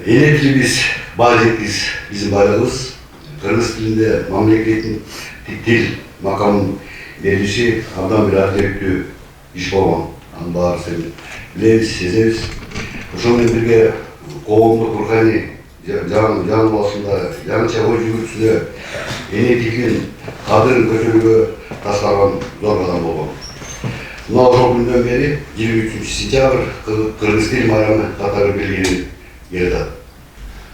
Эне тіліміз бар жеткіз bizim байлығымыз. Қырғыз тілінде мемлекеттің тіл мақамын беруші абдан бір әртектүү іш болған. Анын баары сен білеміз, сеземіз. Ошонымен бірге қоғамдық рухани жаңы басында жаңыша ой жүгіртісінде эне тілін қадірін көтерүүгө тасқарған зор қадам болған. Мына ошол күндөн бери 23 сентябрь Кыргыз тил майрамы катары белгиленип келатат.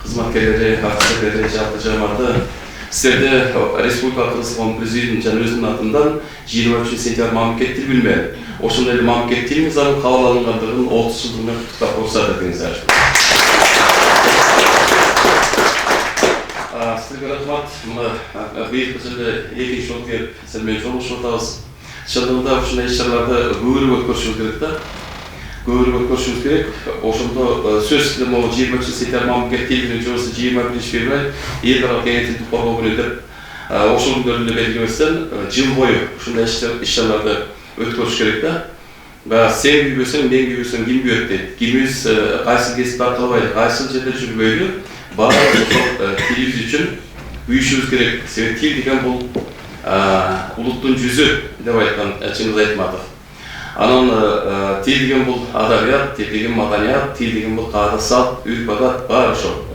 Қызматкерлері, офицерлері, жалпы жамағаты, сіздерді Республика Қырғызстан президент және өзінің атынан 23 сентябрь мемлекеттік тіл күні мен осындай мемлекеттік тіл заңы қабыл алынғандығын 30 жылдығына құттықтап қосады деңіздер. Сіздерге рахмат, мына биыл біздерді екінші жол келіп, сіздермен жолығып отырмыз. Шындығында осындай іс-шараларды көбірек өткөрүшүбүз керек та. Көбірек өткөрүшүбүз керек. Ошондо сөз могу 23 сентябрь мамлекеттик тил күнү жобосу 21 февраль эл аралык эркиндикти коргоо күнү деп ошол күндөрдө белгилебестен жыл бою ушундай иш-чараларды өткөрүш керек да. Баягы сен күйбөсөң, мен күйбөсөң ким күйөт дейт. Кимибиз кайсы кесипти аркалабайлы, кайсы жерде жүрбөйлү, баары ошол тилибиз үчүн күйүшүбүз керек. Себеби тил деген бул улуттун жүзү деп айткан Чыңгыз Айтматов. Анан тил деген бул адабият, тил деген маданият, тил деген бул каада салт, үрп адат бар ошол.